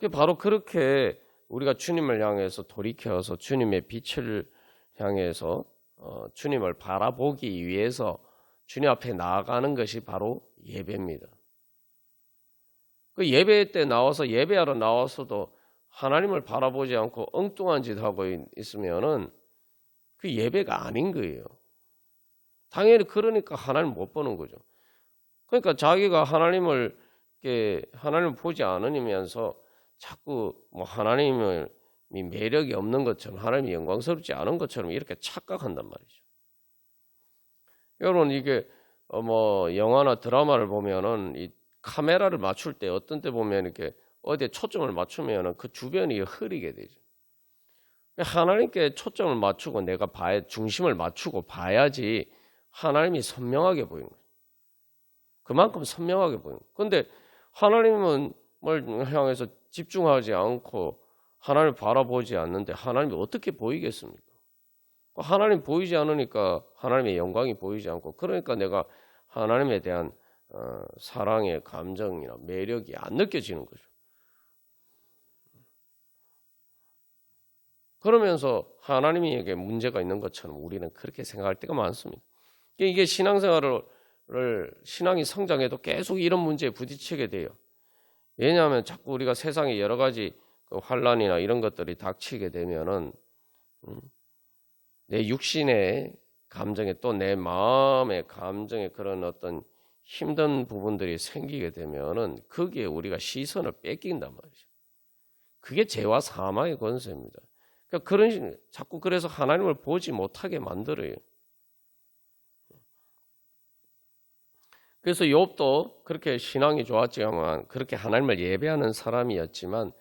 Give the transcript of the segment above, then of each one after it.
바로 그렇게 우리가 주님을 향해서 돌이켜서 주님의 빛을 향해서 주님을 바라보기 위해서 주님 앞에 나아가는 것이 바로 예배입니다. 그 예배 때 나와서 예배하러 나와서도 하나님을 바라보지 않고 엉뚱한 짓 하고 있으면은 그 예배가 아닌 거예요. 당연히 그러니까 하나님 못 보는 거죠. 그러니까 자기가 하나님을 보지 않으면서 자꾸 뭐 하나님이 매력이 없는 것처럼 하나님이 영광스럽지 않은 것처럼 이렇게 착각한단 말이죠. 여러분 이게 뭐 영화나 드라마를 보면은 이 카메라를 맞출 때 어떤 때 보면 이렇게 어디에 초점을 맞추면은 그 주변이 흐리게 되죠. 하나님께 초점을 맞추고 내가 중심을 맞추고 봐야지 하나님이 선명하게 보이는 거예요. 그만큼 선명하게 보이는 거예요. 그런데 하나님을 향해서 집중하지 않고 하나님을 바라보지 않는데 하나님이 어떻게 보이겠습니까? 하나님 보이지 않으니까 하나님의 영광이 보이지 않고 그러니까 내가 하나님에 대한 사랑의 감정이나 매력이 안 느껴지는 거죠. 그러면서 하나님에게 문제가 있는 것처럼 우리는 그렇게 생각할 때가 많습니다. 이게 신앙이 성장해도 계속 이런 문제에 부딪히게 돼요. 왜냐하면 자꾸 우리가 세상에 여러 가지 환난이나 이런 것들이 닥치게 되면은 내 육신의 감정에 또 내 마음의 감정에 그런 어떤 힘든 부분들이 생기게 되면은 거기에 우리가 시선을 뺏긴단 말이죠. 그게 죄와 사망의 권세입니다. 그러니까 자꾸 그래서 하나님을 보지 못하게 만들어요. 그래서 욥도 그렇게 신앙이 좋았지만 그렇게 하나님을 예배하는 사람이었지만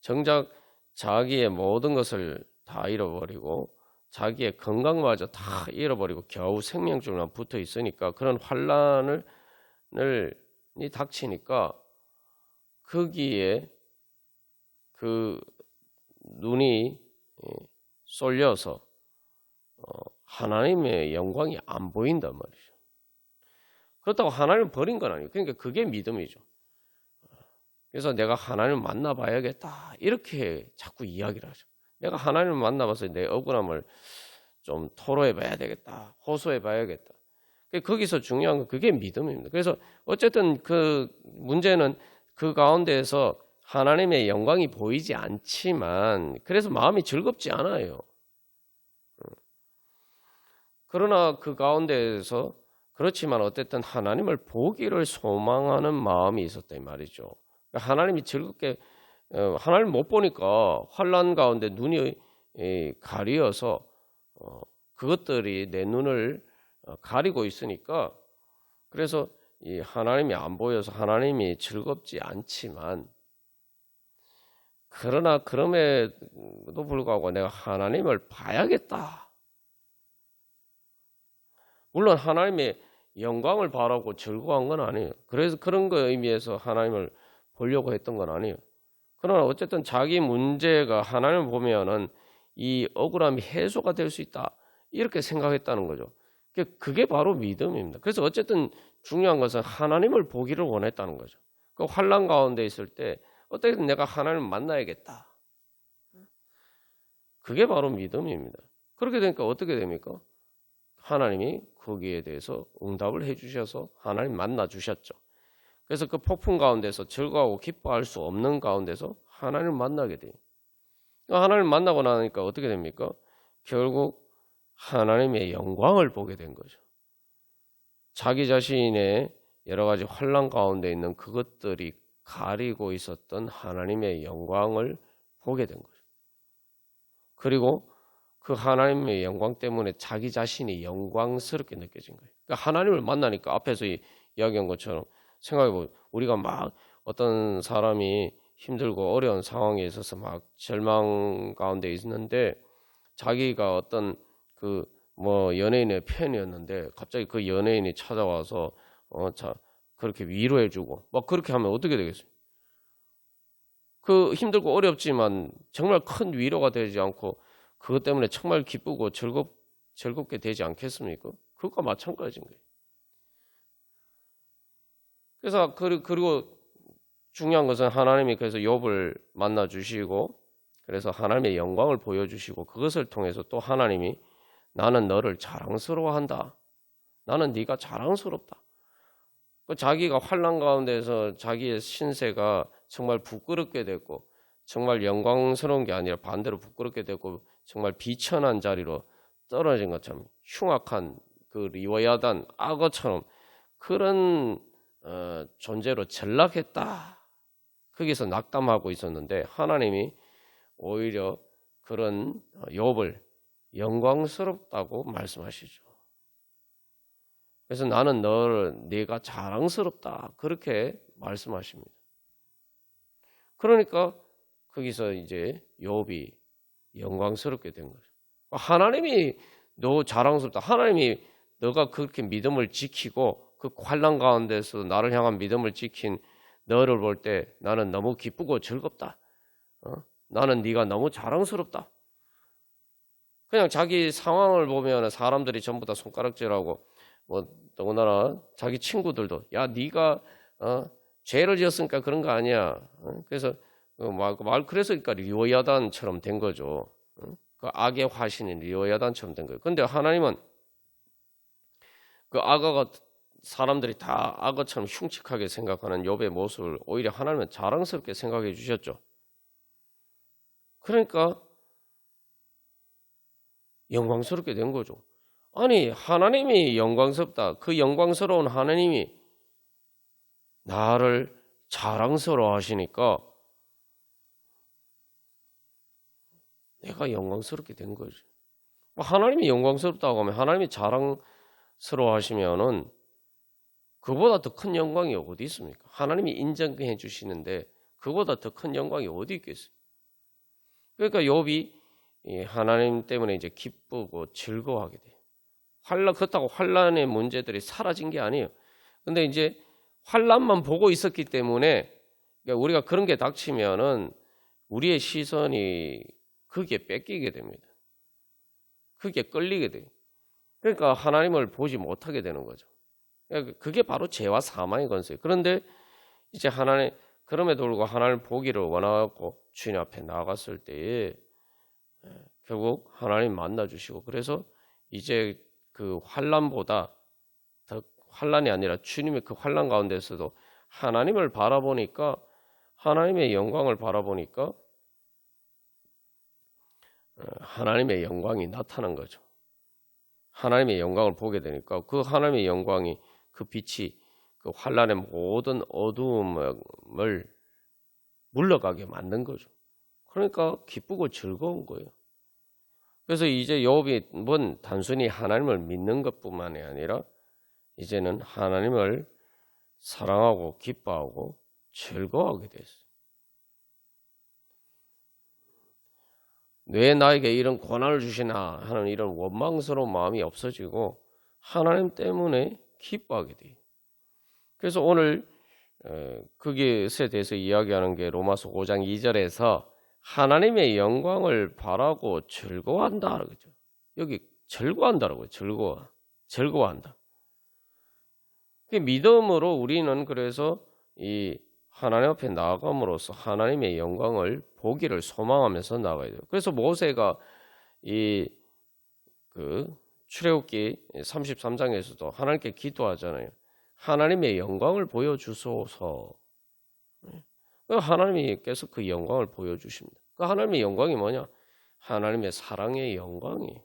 정작 자기의 모든 것을 다 잃어버리고 자기의 건강마저 다 잃어버리고 겨우 생명줄만 붙어 있으니까 그런 환난이 닥치니까 거기에 그 눈이 쏠려서 하나님의 영광이 안 보인단 말이죠. 그렇다고 하나님을 버린 건 아니에요. 그러니까 그게 믿음이죠. 그래서 내가 하나님을 만나봐야겠다 이렇게 자꾸 이야기를 하죠. 내가 하나님을 만나봐서 내 억울함을 좀 토로해봐야 되겠다, 호소해봐야겠다. 거기서 중요한 건 그게 믿음입니다. 그래서 어쨌든 그 문제는 그 가운데에서 하나님의 영광이 보이지 않지만 그래서 마음이 즐겁지 않아요. 그러나 그 가운데에서 그렇지만 어쨌든 하나님을 보기를 소망하는 마음이 있었다 이 말이죠. 하나님이 즐겁게 하나님 못 보니까 환난 가운데 눈이 가려서 그것들이 내 눈을 가리고 있으니까 그래서 이 하나님이 안 보여서 하나님이 즐겁지 않지만 그러나 그럼에도 불구하고 내가 하나님을 봐야겠다. 물론 하나님의 영광을 바라고 즐거워한 건 아니에요. 그래서 그런 거 의미에서 하나님을 보려고 했던 건 아니에요. 그러나 어쨌든 자기 문제가 하나님을 보면은 이 억울함이 해소가 될 수 있다. 이렇게 생각했다는 거죠. 그게 바로 믿음입니다. 그래서 어쨌든 중요한 것은 하나님을 보기를 원했다는 거죠. 그 환난 가운데 있을 때 어떻게든 내가 하나님을 만나야겠다. 그게 바로 믿음입니다. 그렇게 되니까 어떻게 됩니까? 하나님이 거기에 대해서 응답을 해주셔서 하나님 만나주셨죠. 그래서 그 폭풍 가운데서 즐거워하고 기뻐할 수 없는 가운데서 하나님을 만나게 돼요. 하나님을 만나고 나니까 어떻게 됩니까? 결국 하나님의 영광을 보게 된 거죠. 자기 자신의 여러 가지 환난 가운데 있는 그것들이 가리고 있었던 하나님의 영광을 보게 된 거죠. 그리고 그 하나님의 영광 때문에 자기 자신이 영광스럽게 느껴진 거예요. 그러니까 하나님을 만나니까 앞에서 이야기한 것처럼 생각해보면 우리가 막 어떤 사람이 힘들고 어려운 상황에 있어서 막 절망 가운데 있는데 자기가 어떤 그 뭐 연예인의 팬이었는데 갑자기 그 연예인이 찾아와서 그렇게 위로해주고 막 그렇게 하면 어떻게 되겠어요? 그 힘들고 어렵지만 정말 큰 위로가 되지 않고 그것 때문에 정말 기쁘고 즐겁게 되지 않겠습니까? 그것과 마찬가지인 거예요. 그래서 그리고 중요한 것은 하나님이 그래서 욥을 만나 주시고 그래서 하나님의 영광을 보여주시고 그것을 통해서 또 하나님이 나는 너를 자랑스러워한다. 나는 네가 자랑스럽다. 그 자기가 환난 가운데서 자기의 신세가 정말 부끄럽게 됐고 정말 영광스러운 게 아니라 반대로 부끄럽게 됐고 정말 비천한 자리로 떨어진 것처럼 흉악한 그 리워야단 악어처럼 그런 존재로 전락했다. 거기서 낙담하고 있었는데 하나님이 오히려 그런 욥을 영광스럽다고 말씀하시죠. 그래서 나는 네가 자랑스럽다 그렇게 말씀하십니다. 그러니까 거기서 이제 욥이 영광스럽게 된 거죠. 하나님이 너 자랑스럽다. 하나님이 너가 그렇게 믿음을 지키고 그 환난 가운데서 나를 향한 믿음을 지킨 너를 볼 때 나는 너무 기쁘고 즐겁다. 나는 네가 너무 자랑스럽다. 그냥 자기 상황을 보면 사람들이 전부 다 손가락질하고 뭐 더군다나 자기 친구들도 야 네가 죄를 지었으니까 그런 거 아니야. 그래서 그래서 그러니까 리오야단처럼 된 거죠. 그 악의 화신인 리오야단처럼 된 거예요. 근데 하나님은 그 악어가 사람들이 다 악어처럼 흉측하게 생각하는 욥의 모습을 오히려 하나님은 자랑스럽게 생각해 주셨죠. 그러니까 영광스럽게 된 거죠. 아니 하나님이 영광스럽다. 그 영광스러운 하나님이 나를 자랑스러워 하시니까 내가 영광스럽게 된 거죠. 하나님이 영광스럽다고 하면 하나님이 자랑스러워 하시면은 그보다 더 큰 영광이 어디 있습니까? 하나님이 인정해 주시는데 그보다 더 큰 영광이 어디 있겠어요? 그러니까 욥이 하나님 때문에 이제 기쁘고 즐거워하게 돼요. 그렇다고 환란의 문제들이 사라진 게 아니에요. 근데 이제 환란만 보고 있었기 때문에 그러니까 우리가 그런 게 닥치면은 우리의 시선이 거기에 뺏기게 됩니다. 거기에 끌리게 돼요. 그러니까 하나님을 보지 못하게 되는 거죠. 그게 바로 죄와 사망의 건세예요. 그런데 이제 하나님 그럼에도 불구하고 하나님을 보기를 원하고 주님 앞에 나갔을 때에 결국 하나님 만나 주시고 그래서 이제 그 환난보다 더 환난이 아니라 주님의 그 환난 가운데서도 하나님을 바라보니까 하나님의 영광을 바라보니까 하나님의 영광이 나타난 거죠. 하나님의 영광을 보게 되니까 그 하나님의 영광이 그 빛이 그 환난의 모든 어두움을 물러가게 만든 거죠. 그러니까 기쁘고 즐거운 거예요. 그래서 이제 욥이 단순히 하나님을 믿는 것뿐만이 아니라 이제는 하나님을 사랑하고 기뻐하고 즐거워하게 됐어요. 왜 나에게 이런 고난을 주시나 하는 이런 원망스러운 마음이 없어지고 하나님 때문에 기뻐하게 돼요. 그래서 오늘 그것에 대해서 이야기하는 게 로마서 5장 2절에서 하나님의 영광을 바라고 즐거워한다 그러죠. 여기 즐거워한다라고요. 즐거워한다. 믿음으로 우리는 그래서 이 하나님 앞에 나아감으로써 하나님의 영광을 보기를 소망하면서 나가야 돼요. 그래서 모세가 이 출애굽기 33장에서도 하나님께 기도하잖아요. 하나님의 영광을 보여주소서. 하나님께서 그 영광을 보여주십니다. 그 하나님의 영광이 뭐냐? 하나님의 사랑의 영광이.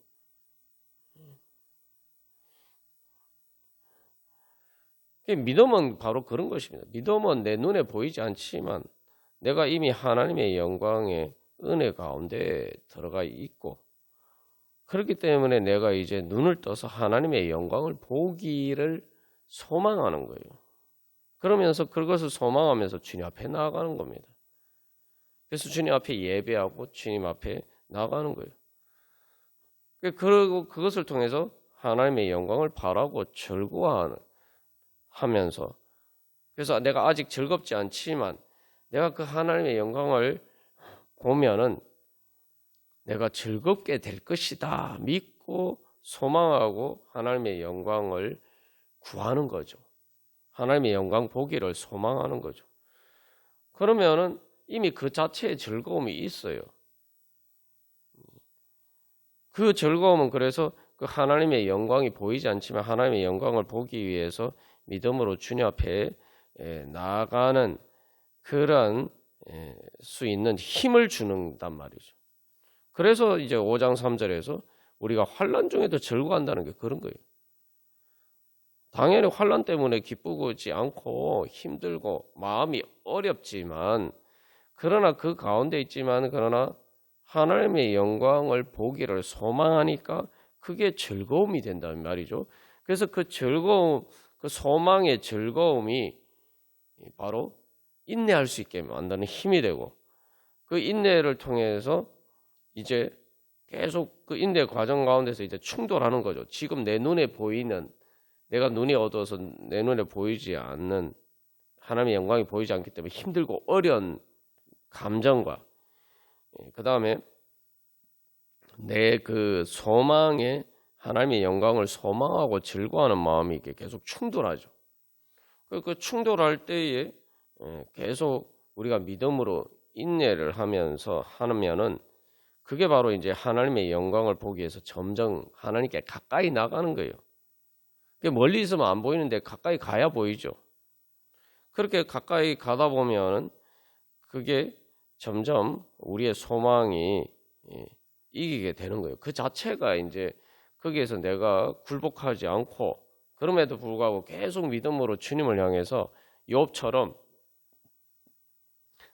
믿음은 바로 그런 것입니다. 믿음은 내 눈에 보이지 않지만 내가 이미 하나님의 영광의 은혜 가운데 들어가 있고 그렇기 때문에 내가 이제 눈을 떠서 하나님의 영광을 보기를 소망하는 거예요. 그러면서 그것을 소망하면서 주님 앞에 나아가는 겁니다. 그래서 주님 앞에 예배하고 주님 앞에 나아가는 거예요. 그리고 그것을 통해서 하나님의 영광을 바라고 즐거워하면서 그래서 내가 아직 즐겁지 않지만 내가 그 하나님의 영광을 보면은 내가 즐겁게 될 것이다 믿고 소망하고 하나님의 영광을 구하는 거죠. 하나님의 영광 보기를 소망하는 거죠. 그러면은 이미 그 자체의 즐거움이 있어요. 그 즐거움은 그래서 그 하나님의 영광이 보이지 않지만 하나님의 영광을 보기 위해서 믿음으로 주님 앞에 나아가는 그런 수 있는 힘을 주는단 말이죠. 그래서 이제 5장 3절에서 우리가 환난 중에도 즐거워한다는 게 그런 거예요. 당연히 환난 때문에 기쁘지 않고 힘들고 마음이 어렵지만 그러나 그 가운데 있지만 그러나 하나님의 영광을 보기를 소망하니까 그게 즐거움이 된다는 말이죠. 그래서 그 즐거움, 그 소망의 즐거움이 바로 인내할 수 있게 만드는 힘이 되고 그 인내를 통해서 이제 계속 그 인내 과정 가운데서 이제 충돌하는 거죠. 지금 내 눈에 보이는 내가 눈이 어두워서 내 눈에 보이지 않는 하나님의 영광이 보이지 않기 때문에 힘들고 어려운 감정과 그 다음에 내 그 소망에 하나님의 영광을 소망하고 즐거워하는 마음이 이게 계속 충돌하죠. 그 충돌할 때에 계속 우리가 믿음으로 인내를 하면서 하면은 그게 바로 이제 하나님의 영광을 보기 위해서 점점 하나님께 가까이 나가는 거예요. 멀리 있으면 안 보이는데 가까이 가야 보이죠. 그렇게 가까이 가다 보면은 그게 점점 우리의 소망이 이기게 되는 거예요. 그 자체가 이제 거기에서 내가 굴복하지 않고 그럼에도 불구하고 계속 믿음으로 주님을 향해서 욥처럼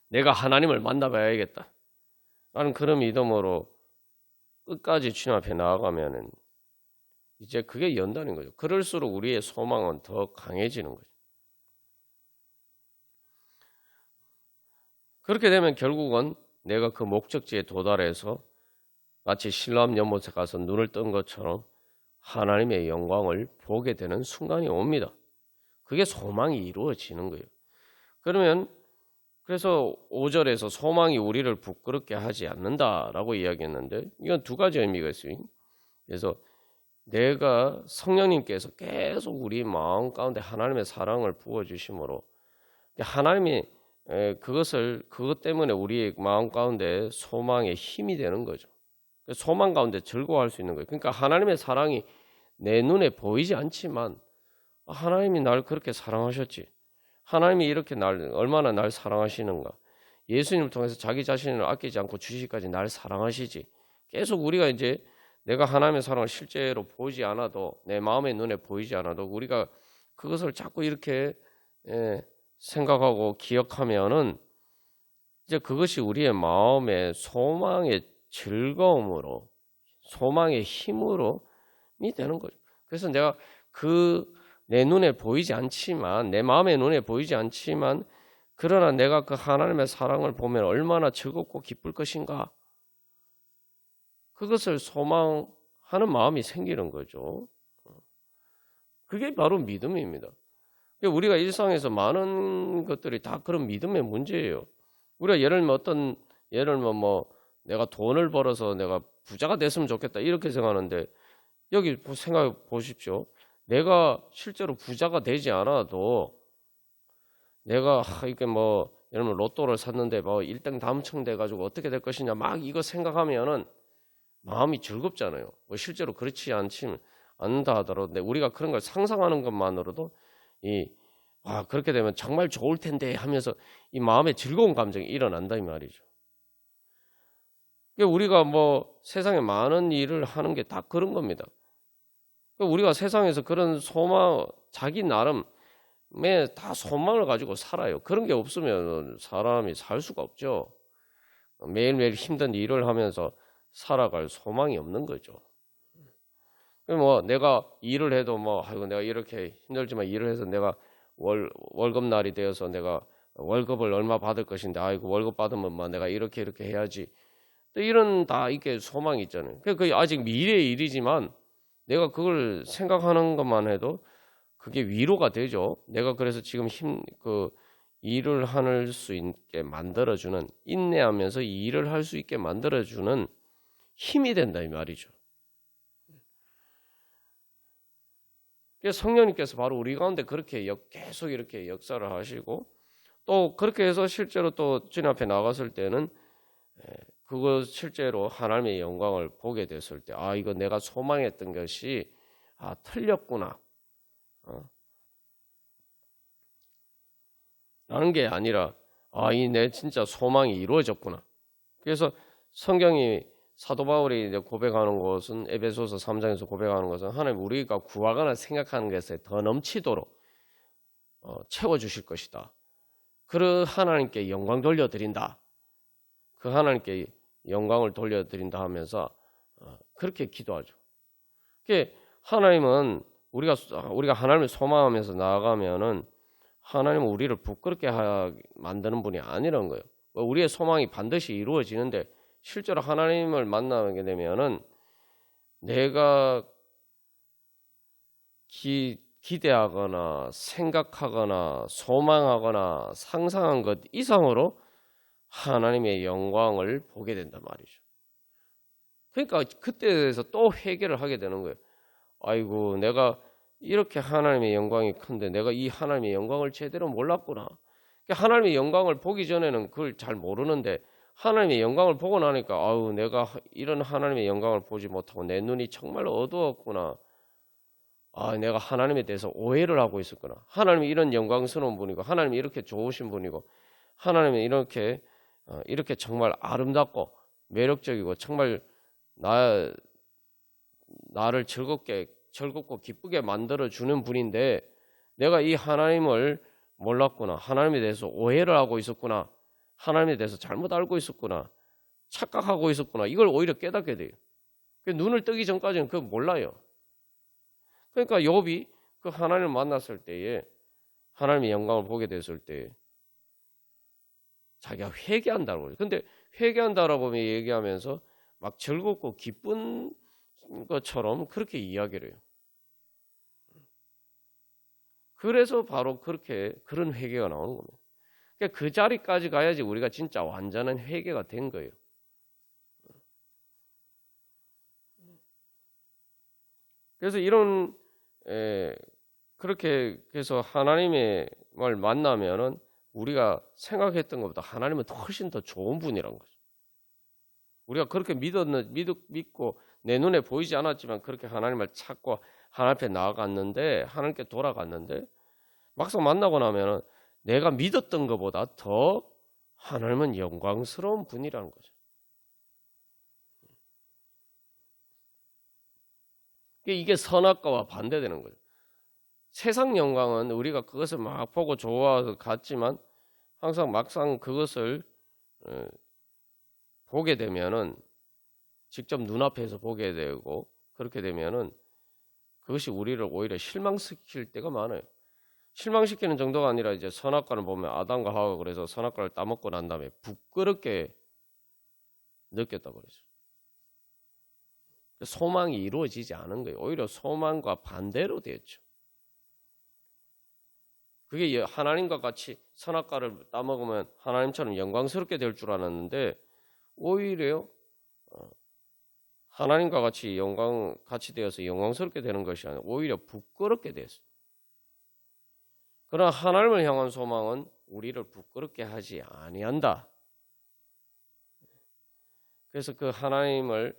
내가 하나님을 만나봐야겠다 라는 그런 믿음으로 끝까지 주님 앞에 나아가면은 이제 그게 연다는 거죠. 그럴수록 우리의 소망은 더 강해지는 거죠. 그렇게 되면 결국은 내가 그 목적지에 도달해서 마치 실로암 연못에 가서 눈을 뜬 것처럼 하나님의 영광을 보게 되는 순간이 옵니다. 그게 소망이 이루어지는 거예요. 그러면 그래서 5절에서 소망이 우리를 부끄럽게 하지 않는다라고 이야기했는데 이건 두 가지 의미가 있어요. 그래서 내가 성령님께서 계속 우리 마음 가운데 하나님의 사랑을 부어주심으로 하나님이 그것 때문에 우리의 마음 가운데 소망의 힘이 되는 거죠. 소망 가운데 즐거워할 수 있는 거예요. 그러니까 하나님의 사랑이 내 눈에 보이지 않지만 하나님이 날 그렇게 사랑하셨지. 하나님이 이렇게 얼마나 날 사랑하시는가. 예수님을 통해서 자기 자신을 아끼지 않고 주시기까지 날 사랑하시지. 계속 우리가 이제 내가 하나님의 사랑을 실제로 보이지 않아도 내 마음의 눈에 보이지 않아도 우리가 그것을 자꾸 이렇게 생각하고 기억하면은 이제 그것이 우리의 마음의 소망의 즐거움으로 소망의 힘으로 이 되는 거죠. 그래서 내가 내 눈에 보이지 않지만 내 마음의 눈에 보이지 않지만 그러나 내가 그 하나님의 사랑을 보면 얼마나 즐겁고 기쁠 것인가 그것을 소망하는 마음이 생기는 거죠. 그게 바로 믿음입니다. 우리가 일상에서 많은 것들이 다 그런 믿음의 문제예요. 우리가 예를 들면 뭐 내가 돈을 벌어서 내가 부자가 됐으면 좋겠다 이렇게 생각하는데 여기 생각해 보십시오. 내가 실제로 부자가 되지 않아도 내가 이게 뭐 예를 들면 로또를 샀는데 뭐 1등 당첨돼 가지고 어떻게 될 것이냐 막 이거 생각하면은 마음이 즐겁잖아요. 뭐 실제로 그렇지 않다 하더라도 근데 우리가 그런 걸 상상하는 것만으로도 그렇게 되면 정말 좋을 텐데 하면서 이 마음에 즐거운 감정이 일어난다 이 말이죠. 우리가 뭐 세상에 많은 일을 하는 게 다 그런 겁니다. 우리가 세상에서 그런 소망, 자기 나름의 다 소망을 가지고 살아요. 그런 게 없으면 사람이 살 수가 없죠. 매일매일 힘든 일을 하면서 살아갈 소망이 없는 거죠. 뭐 내가 일을 해도 내가 이렇게 힘들지만 일을 해서 내가 월급날이 되어서 내가 월급을 얼마 받을 것인데 월급 받으면 내가 이렇게 해야지. 또 이런 다 이게 소망이 있잖아요. 그게 아직 미래의 일이지만 내가 그걸 생각하는 것만 해도 그게 위로가 되죠. 내가 그래서 지금 일을 할 수 있게 만들어주는 인내하면서 이 일을 할 수 있게 만들어주는 힘이 된다 이 말이죠. 성령님께서 바로 우리 가운데 그렇게 계속 이렇게 역사를 하시고 또 그렇게 해서 실제로 또 주님 앞에 나갔을 때는 그거 실제로 하나님의 영광을 보게 됐을 때, 아, 이거 내가 소망했던 것이 틀렸구나. 라는 게 아니라, 이 내 진짜 소망이 이루어졌구나. 그래서 성경이 사도 바울이 이제 고백하는 것은 에베소서 3장에서 고백하는 것은 하나님 우리가 구하거나 생각하는 것에 더 넘치도록 채워주실 것이다. 그 하나님께 영광 돌려드린다. 그 하나님께 영광을 돌려드린다 하면서 그렇게 기도하죠. 하나님은 우리가 하나님을 소망하면서 나아가면은 하나님은 우리를 부끄럽게 만드는 분이 아니라는 거예요. 우리의 소망이 반드시 이루어지는데 실제로 하나님을 만나게 되면은 내가 기대하거나 생각하거나 소망하거나 상상한 것 이상으로 하나님의 영광을 보게 된단 말이죠. 그러니까 그때에서 또 회개를 하게 되는 거예요. 아이고, 내가 이렇게 하나님의 영광이 큰데 내가 이 하나님의 영광을 제대로 몰랐구나. 하나님의 영광을 보기 전에는 그걸 잘 모르는데 하나님의 영광을 보고 나니까 아우, 내가 이런 하나님의 영광을 보지 못하고 내 눈이 정말 어두웠구나. 내가 하나님에 대해서 오해를 하고 있었구나. 하나님이 이런 영광스러운 분이고 하나님이 이렇게 좋으신 분이고 하나님이 이렇게 정말 아름답고 매력적이고 정말 나를 즐겁고 기쁘게 만들어주는 분인데 내가 이 하나님을 몰랐구나. 하나님에 대해서 오해를 하고 있었구나. 하나님에 대해서 잘못 알고 있었구나. 착각하고 있었구나. 이걸 오히려 깨닫게 돼요. 눈을 뜨기 전까지는 그거 몰라요. 그러니까 욥이 그 하나님을 만났을 때에 하나님의 영광을 보게 됐을 때 자기가 회개한다고 그래요. 근데 회개한다라고 얘기하면서 막 즐겁고 기쁜 것처럼 그렇게 이야기를 해요. 그래서 바로 그런 회개가 나오는 겁니다. 그러니까 그 자리까지 가야지 우리가 진짜 완전한 회개가 된 거예요. 그래서 그렇게 해서 하나님의 말 만나면은 우리가 생각했던 것보다 하나님은 훨씬 더 좋은 분이란 거죠. 우리가 그렇게 믿고 내 눈에 보이지 않았지만 그렇게 하나님을 찾고 하나님 앞에 나아갔는데 하나님께 돌아갔는데 막상 만나고 나면은 내가 믿었던 것보다 더 하나님은 영광스러운 분이라는 거죠. 이게 선악과와 반대되는 거예요. 세상 영광은 우리가 그것을 막 보고 좋아서 갔지만 항상 막상 그것을 보게 되면은 직접 눈앞에서 보게 되고 그렇게 되면은 그것이 우리를 오히려 실망시킬 때가 많아요. 실망시키는 정도가 아니라 이제 선악과를 보면 아담과 하와가 그래서 선악과를 따먹고 난 다음에 부끄럽게 느꼈다고 그러죠. 소망이 이루어지지 않은 거예요. 오히려 소망과 반대로 되었죠. 그게 하나님과 같이 선악과를 따먹으면 하나님처럼 영광스럽게 될 줄 알았는데 오히려 하나님과 같이 되어서 영광스럽게 되는 것이 아니라 오히려 부끄럽게 됐어요. 그러나 하나님을 향한 소망은 우리를 부끄럽게 하지 아니한다. 그래서 그 하나님을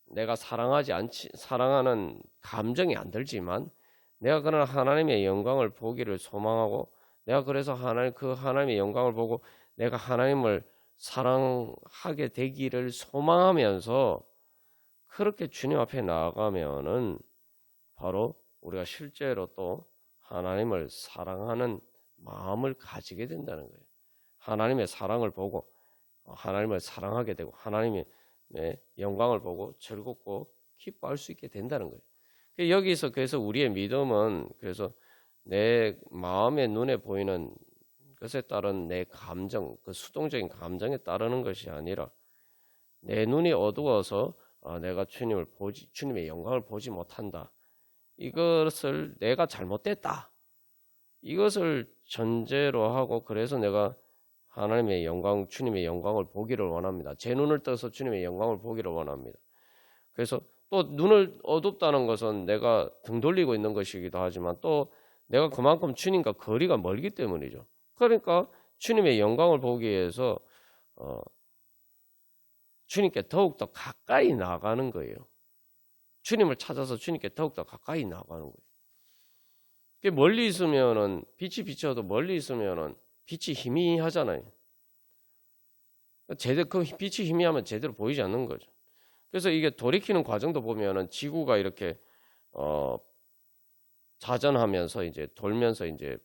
내가 사랑하는 감정이 안 들지만 내가 그러나 하나님의 영광을 보기를 소망하고 내가 그래서 하나님의 영광을 보고 내가 하나님을 사랑하게 되기를 소망하면서 그렇게 주님 앞에 나아가면은 바로 우리가 실제로 또 하나님을 사랑하는 마음을 가지게 된다는 거예요. 하나님의 사랑을 보고 하나님을 사랑하게 되고 하나님의 영광을 보고 즐겁고 기뻐할 수 있게 된다는 거예요. 여기서 그래서 우리의 믿음은 그래서 내 마음의 눈에 보이는 것에 따른 내 감정, 그 수동적인 감정에 따르는 것이 아니라 내 눈이 어두워서 내가 주님의 영광을 보지 못한다. 이것을 내가 잘못됐다. 이것을 전제로 하고 그래서 내가 하나님의 영광, 주님의 영광을 보기를 원합니다. 제 눈을 떠서 주님의 영광을 보기를 원합니다. 그래서 또 눈을 어둡다는 것은 내가 등 돌리고 있는 것이기도 하지만 또 내가 그만큼 주님과 거리가 멀기 때문이죠. 그러니까 주님의 영광을 보기 위해서 주님께 더욱더 가까이 나가는 거예요. 주님을 찾아서 주님께 더욱더 가까이 나가는 거예요. 멀리 있으면은 빛이 비쳐도 멀리 있으면은 빛이 희미하잖아요. 제대로 그 빛이 희미하면 제대로 보이지 않는 거죠. 그래서 이게 돌이키는 과정도 보면은 지구가 이렇게 자전하면서 이제 돌면서 이제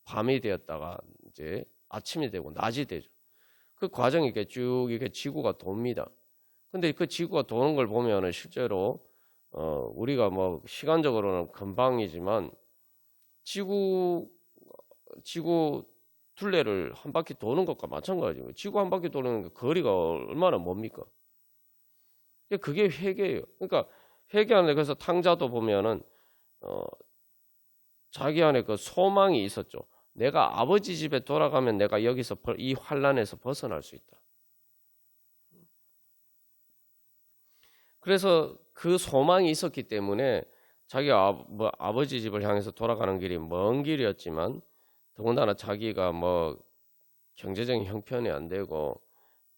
밤이 되었다가 이제 아침이 되고 낮이 되죠. 그 과정이 이렇게 쭉 이렇게 지구가 돕니다. 근데 그 지구가 도는 걸 보면은 실제로 우리가 뭐 시간적으로는 금방이지만 지구 둘레를 한 바퀴 도는 것과 마찬가지예요. 지구 한 바퀴 도는 그 거리가 얼마나 멉니까? 그게 회개예요. 그러니까 회개하는데 그래서 탕자도 보면은 자기 안에 그 소망이 있었죠. 내가 아버지 집에 돌아가면 내가 여기서 이 환란에서 벗어날 수 있다. 그래서 그 소망이 있었기 때문에 자기가 아버지 집을 향해서 돌아가는 길이 먼 길이었지만 더군다나 자기가 뭐 경제적인 형편이 안 되고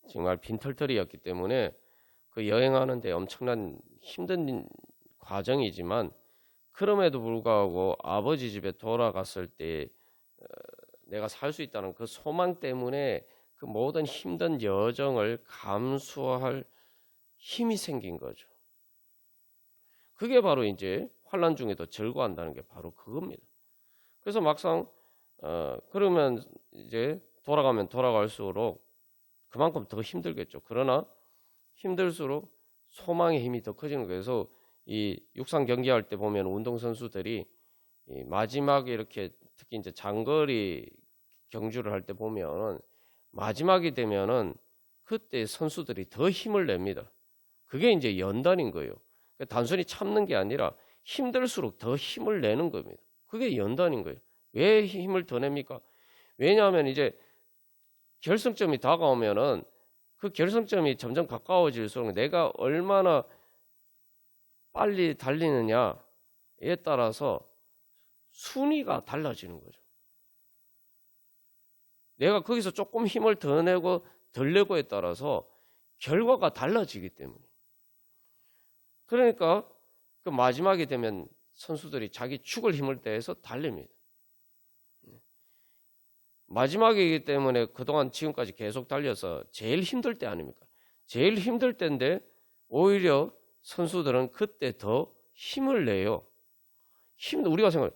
정말 빈털터리였기 때문에 그 여행하는데 엄청난 힘든 과정이지만 그럼에도 불구하고 아버지 집에 돌아갔을 때 내가 살 수 있다는 그 소망 때문에 그 모든 힘든 여정을 감수할 힘이 생긴 거죠. 그게 바로 이제 환난 중에도 즐거워한다는 게 바로 그겁니다. 그래서 막상 그러면 이제 돌아가면 돌아갈수록 그만큼 더 힘들겠죠. 그러나 힘들수록 소망의 힘이 더 커지는 거예요. 그래서 이 육상 경기할 때 보면 운동선수들이 이 마지막에 이렇게 특히 이제 장거리 경주를 할 때 보면 마지막이 되면은 그때 선수들이 더 힘을 냅니다. 그게 이제 연단인 거예요. 단순히 참는 게 아니라 힘들수록 더 힘을 내는 겁니다. 그게 연단인 거예요. 왜 힘을 더 냅니까? 왜냐하면 이제 결승점이 다가오면은 그 결승점이 점점 가까워질수록 내가 얼마나 빨리 달리느냐에 따라서 순위가 달라지는 거죠. 내가 거기서 조금 힘을 더 내고 덜 내고에 따라서 결과가 달라지기 때문에. 그러니까 그 마지막이 되면 선수들이 자기 죽을 힘을 다해서 달립니다. 마지막이기 때문에 그동안 지금까지 계속 달려서 제일 힘들 때 아닙니까? 제일 힘들 때인데 오히려 선수들은 그때 더 힘을 내요. 우리가 생각해.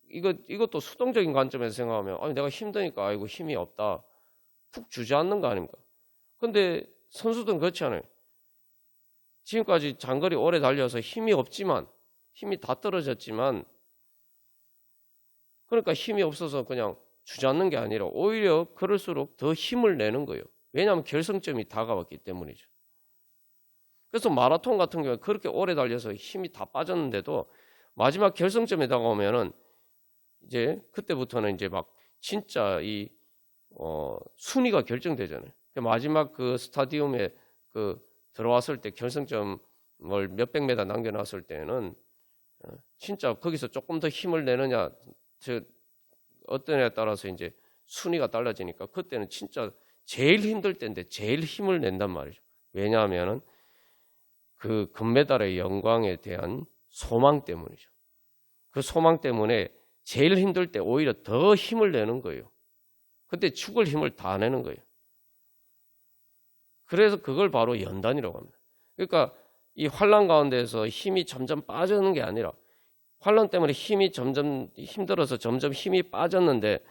이것도 수동적인 관점에서 생각하면 아니 내가 힘드니까 아이고 힘이 없다. 푹 주저앉는 거 아닙니까? 근데 선수들은 그렇지 않아요. 지금까지 장거리 오래 달려서 힘이 없지만 힘이 다 떨어졌지만 그러니까 힘이 없어서 그냥 주저앉는 게 아니라 오히려 그럴수록 더 힘을 내는 거예요. 왜냐하면 결승점이 다가왔기 때문이죠. 그래서 마라톤 같은 경우에 그렇게 오래 달려서 힘이 다 빠졌는데도 마지막 결승점에 다가오면은 이제 그때부터는 이제 막 진짜 이 순위가 결정되잖아요. 마지막 그 스타디움에 그 들어왔을 때 결승점을 몇백 메다 남겨놨을 때는 진짜 거기서 조금 더 힘을 내느냐 어떤 애에 따라서 이제 순위가 달라지니까 그때는 진짜 제일 힘들 때인데 제일 힘을 낸단 말이죠. 왜냐하면은 그 금메달의 영광에 대한 소망 때문이죠. 그 소망 때문에 제일 힘들 때 오히려 더 힘을 내는 거예요. 그때 죽을 힘을 다 내는 거예요. 그래서 그걸 바로 연단이라고 합니다. 그러니까 이 환난 가운데서 힘이 점점 빠지는 게 아니라 환난 때문에 힘이 점점 힘들어서 점점 힘이 빠졌는데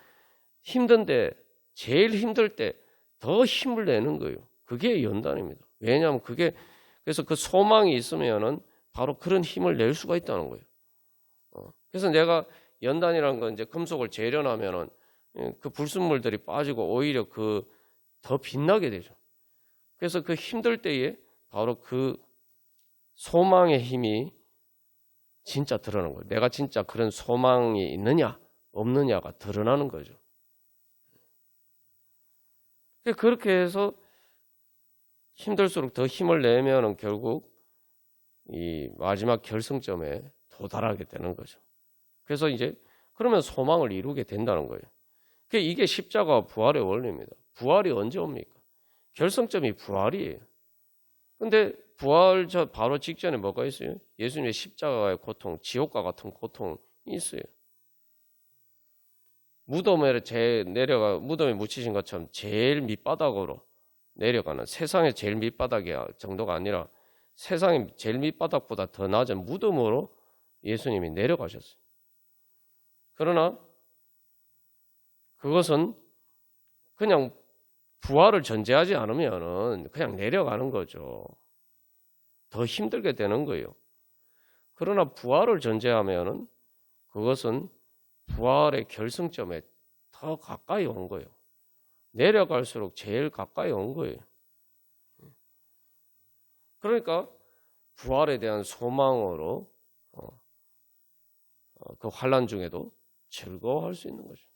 힘든데 제일 힘들 때 더 힘을 내는 거예요. 그게 연단입니다. 왜냐하면 그래서 그 소망이 있으면은 바로 그런 힘을 낼 수가 있다는 거예요. 그래서 내가 연단이라는 건 이제 금속을 재련하면은 그 불순물들이 빠지고 오히려 더 빛나게 되죠. 그래서 그 힘들 때에 바로 그 소망의 힘이 진짜 드러나는 거예요. 내가 진짜 그런 소망이 있느냐 없느냐가 드러나는 거죠. 그렇게 해서 힘들수록 더 힘을 내면은 결국 이 마지막 결승점에 도달하게 되는 거죠. 그래서 이제 그러면 소망을 이루게 된다는 거예요. 이게 십자가와 부활의 원리입니다. 부활이 언제 옵니까? 결승점이 부활이에요. 근데 부활 바로 직전에 뭐가 있어요? 예수님의 십자가의 고통, 지옥과 같은 고통이 있어요. 무덤에 무덤에 묻히신 것처럼 제일 밑바닥으로 내려가는, 세상의 제일 밑바닥이 정도가 아니라 세상의 제일 밑바닥보다 더 낮은 무덤으로 예수님이 내려가셨어요. 그러나 그것은 그냥 부활을 전제하지 않으면은 그냥 내려가는 거죠. 더 힘들게 되는 거예요. 그러나 부활을 전제하면은 그것은 부활의 결승점에 더 가까이 온 거예요. 내려갈수록 제일 가까이 온 거예요. 그러니까 부활에 대한 소망으로 그 환난 중에도 즐거워할 수 있는 거죠.